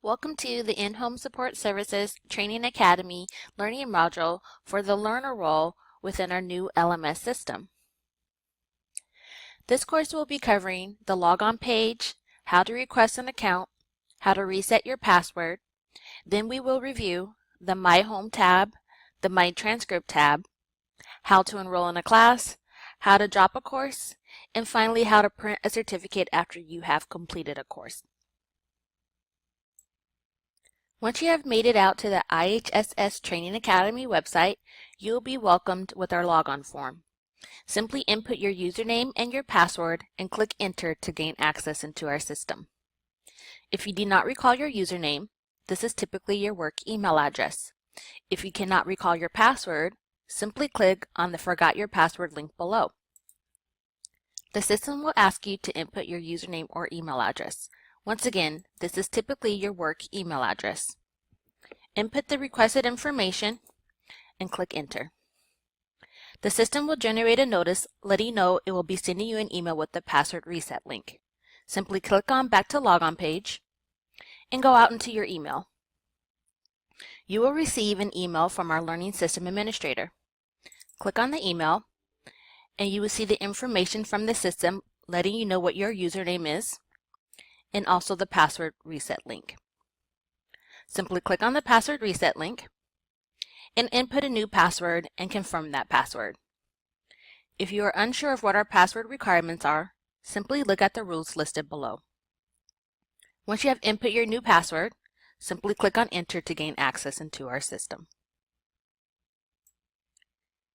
Welcome to the In-Home Support Services Training Academy Learning Module for the learner role within our new LMS system. This course will be covering the logon page, how to request an account, how to reset your password. Then we will review the My Home tab, the My Transcript tab, how to enroll in a class, how to drop a course, and finally how to print a certificate after you have completed a course. Once you have made it out to the IHSS Training Academy website, you will be welcomed with our logon form. Simply input your username and your password and click Enter to gain access into our system. If you do not recall your username, this is typically your work email address. If you cannot recall your password, simply click on the Forgot Your Password link below. The system will ask you to input your username or email address. Once again, this is typically your work email address. Input the requested information and click Enter. The system will generate a notice letting you know it will be sending you an email with the password reset link. Simply click on Back to Logon page and go out into your email. You will receive an email from our Learning System Administrator. Click on the email and you will see the information from the system letting you know what your username is and also the password reset link. Simply click on the password reset link and input a new password and confirm that password. If you are unsure of what our password requirements are, simply look at the rules listed below. Once you have input your new password, simply click on Enter to gain access into our system.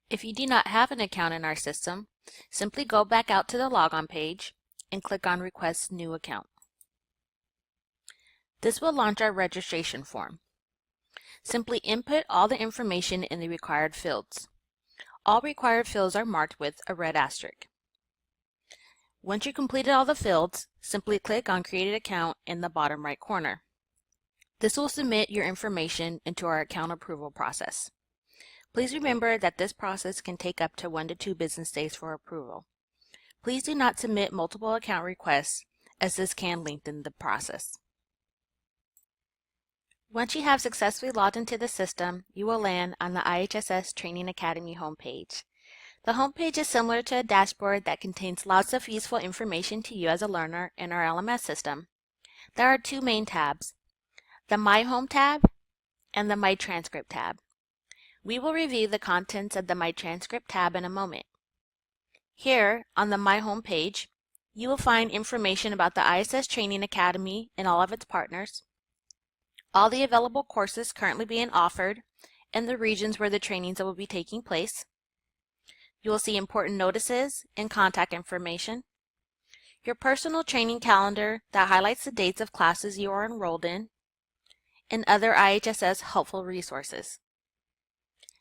If you do not have an account in our system, simply go back out to the logon page and click on Request New Account. This will launch our registration form. Simply input all the information in the required fields. All required fields are marked with a red asterisk. Once you completed all the fields, simply click on Create an Account in the bottom right corner. This will submit your information into our account approval process. Please remember that this process can take up to 1 to 2 business days for approval. Please do not submit multiple account requests, as this can lengthen the process. Once you have successfully logged into the system, you will land on the IHSS Training Academy homepage. The homepage is similar to a dashboard that contains lots of useful information to you as a learner in our LMS system. There are 2 main tabs, the My Home tab and the My Transcript tab. We will review the contents of the My Transcript tab in a moment. Here, on the My Home page, you will find information about the IHSS Training Academy and all of its partners, all the available courses currently being offered, and the regions where the trainings will be taking place. You will see important notices and contact information, your personal training calendar that highlights the dates of classes you are enrolled in, and other IHSS helpful resources.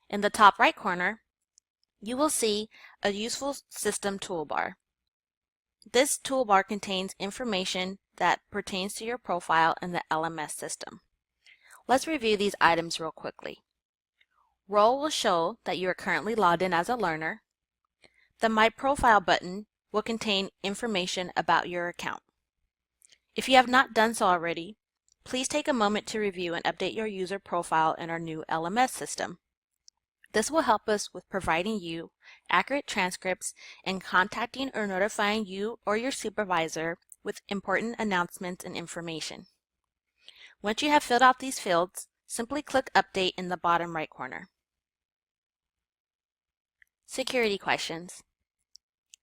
In the top right corner, you will see a useful system toolbar. This toolbar contains information that pertains to your profile in the LMS system. Let's review these items real quickly. Role will show that you are currently logged in as a learner. The My Profile button will contain information about your account. If you have not done so already, please take a moment to review and update your user profile in our new LMS system. This will help us with providing you accurate transcripts and contacting or notifying you or your supervisor with important announcements and information. Once you have filled out these fields, simply click Update in the bottom right corner. Security questions.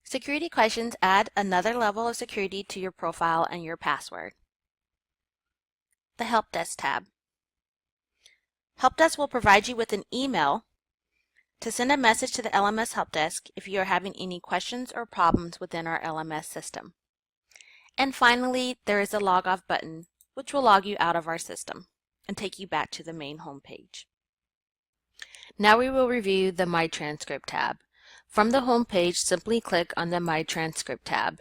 Security questions add another level of security to your profile and your password. The Help Desk tab. Help Desk will provide you with an email to send a message to the LMS Help Desk if you are having any questions or problems within our LMS system. And finally, there is a Log Off button, which will log you out of our system and take you back to the main home page. Now we will review the My Transcript tab. From the home page, simply click on the My Transcript tab.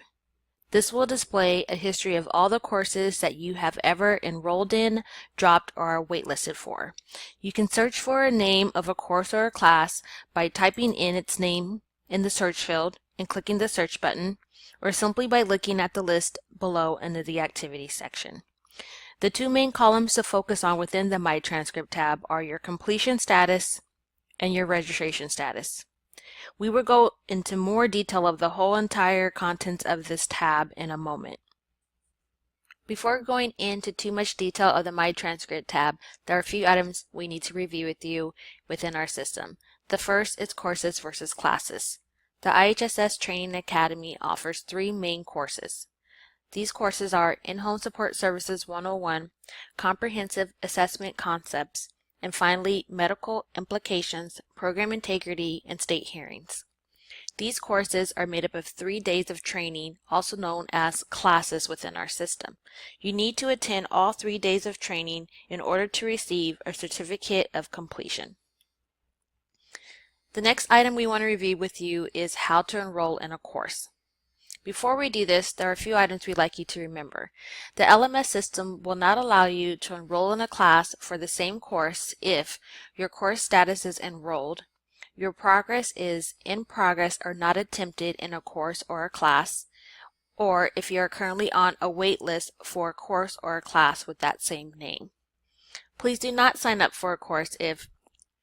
This will display a history of all the courses that you have ever enrolled in, dropped, or are waitlisted for. You can search for a name of a course or a class by typing in its name in the search field and clicking the search button, or simply by looking at the list below under the Activities section. The two main columns to focus on within the My Transcript tab are your completion status and your registration status. We will go into more detail of the whole entire contents of this tab in a moment. Before going into too much detail of the My Transcript tab, there are a few items we need to review with you within our system. The first is courses versus classes. The IHSS Training Academy offers three main courses. These courses are In-Home Support Services 101, Comprehensive Assessment Concepts, and finally, Medical Implications, Program Integrity, and State Hearings. These courses are made up of 3 days of training, also known as classes within our system. You need to attend all 3 days of training in order to receive a certificate of completion. The next item we want to review with you is how to enroll in a course. Before we do this, there are a few items we'd like you to remember. The LMS system will not allow you to enroll in a class for the same course if your course status is enrolled, your progress is in progress or not attempted in a course or a class, or if you are currently on a wait list for a course or a class with that same name. Please do not sign up for a course if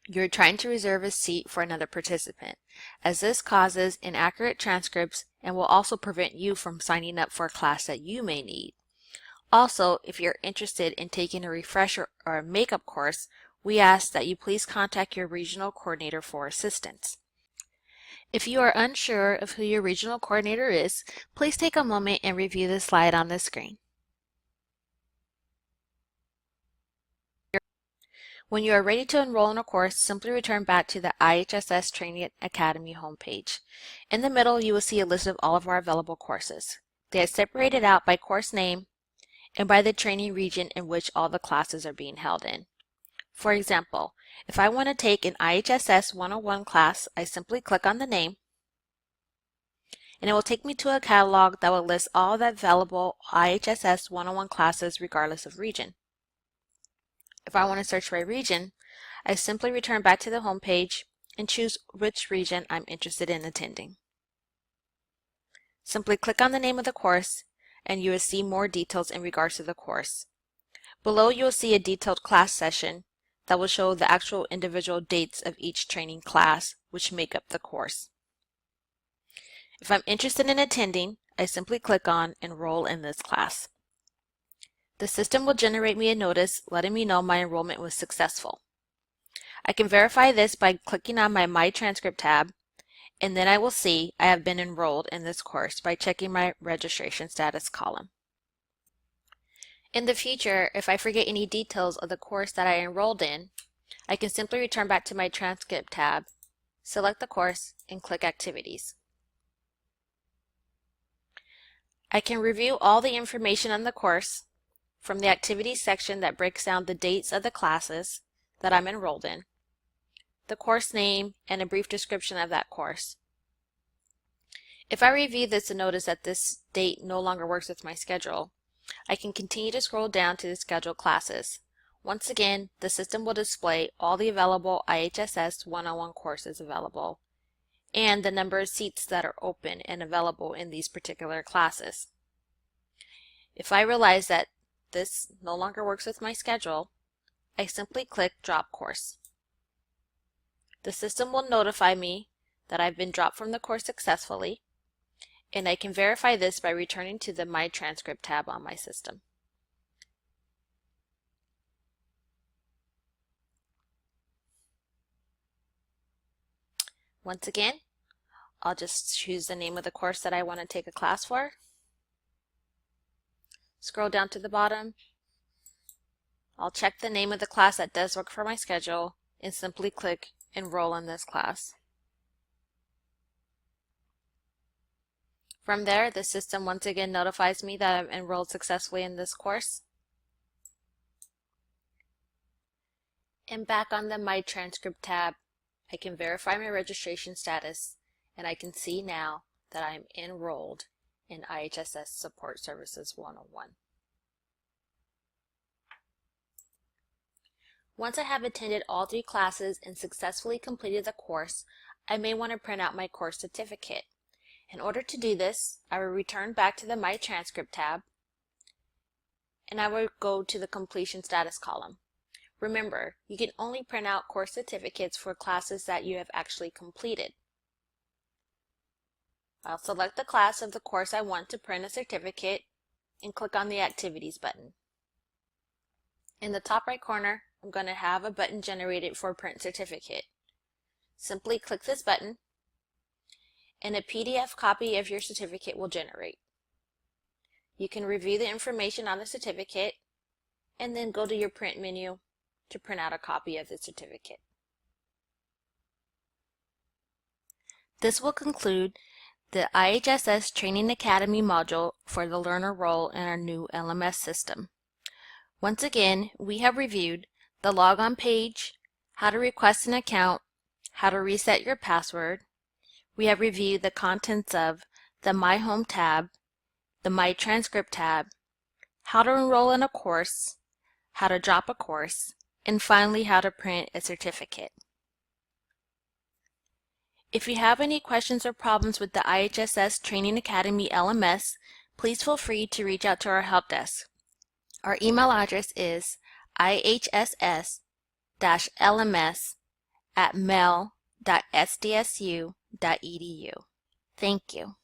you're trying to reserve a seat for another participant, as this causes inaccurate transcripts and will also prevent you from signing up for a class that you may need. Also, if you're interested in taking a refresher or a makeup course, we ask that you please contact your regional coordinator for assistance. If you are unsure of who your regional coordinator is, please take a moment and review the slide on the screen. When you are ready to enroll in a course, simply return back to the IHSS Training Academy homepage. In the middle, you will see a list of all of our available courses. They are separated out by course name and by the training region in which all the classes are being held in. For example, if I want to take an IHSS 101 class, I simply click on the name, and it will take me to a catalog that will list all the available IHSS 101 classes regardless of region. If I want to search by region, I simply return back to the home page and choose which region I'm interested in attending. Simply click on the name of the course and you will see more details in regards to the course. Below you will see a detailed class session that will show the actual individual dates of each training class which make up the course. If I'm interested in attending, I simply click on Enroll in this class. The system will generate me a notice letting me know my enrollment was successful. I can verify this by clicking on My Transcript tab, and then I will see I have been enrolled in this course by checking my registration status column. In the future, if I forget any details of the course that I enrolled in, I can simply return back to my Transcript tab, select the course, and click Activities. I can review all the information on the course from the Activities section that breaks down the dates of the classes that I'm enrolled in, the course name, and a brief description of that course. If I review this and notice that this date no longer works with my schedule, I can continue to scroll down to the scheduled classes. Once again, the system will display all the available IHSS 101 courses available and the number of seats that are open and available in these particular classes. If I realize that this no longer works with my schedule, I simply click Drop Course. The system will notify me that I've been dropped from the course successfully, and I can verify this by returning to the My Transcript tab on my system. Once again, I'll just choose the name of the course that I want to take a class for. Scroll down to the bottom. I'll check the name of the class that does work for my schedule and simply click Enroll in this class. From there, the system once again notifies me that I've enrolled successfully in this course. And back on the My Transcript tab, I can verify my registration status, and I can see now that I am enrolled in IHSS Support Services 101. Once I have attended all 3 classes and successfully completed the course, I may want to print out my course certificate. In order to do this, I will return back to the My Transcript tab, and I will go to the completion status column. Remember, you can only print out course certificates for classes that you have actually completed. I'll select the class of the course I want to print a certificate and click on the Activities button. In the top right corner, I'm going to have a button generated for Print Certificate. Simply click this button and a PDF copy of your certificate will generate. You can review the information on the certificate and then go to your print menu to print out a copy of the certificate. This will conclude the IHSS Training Academy module for the learner role in our new LMS system. Once again, we have reviewed the logon page, how to request an account, how to reset your password. We have reviewed the contents of the My Home tab, the My Transcript tab, how to enroll in a course, how to drop a course, and finally how to print a certificate. If you have any questions or problems with the IHSS Training Academy LMS, please feel free to reach out to our help desk. Our email address is ihss-lms@mail.sdsu.edu. Thank you.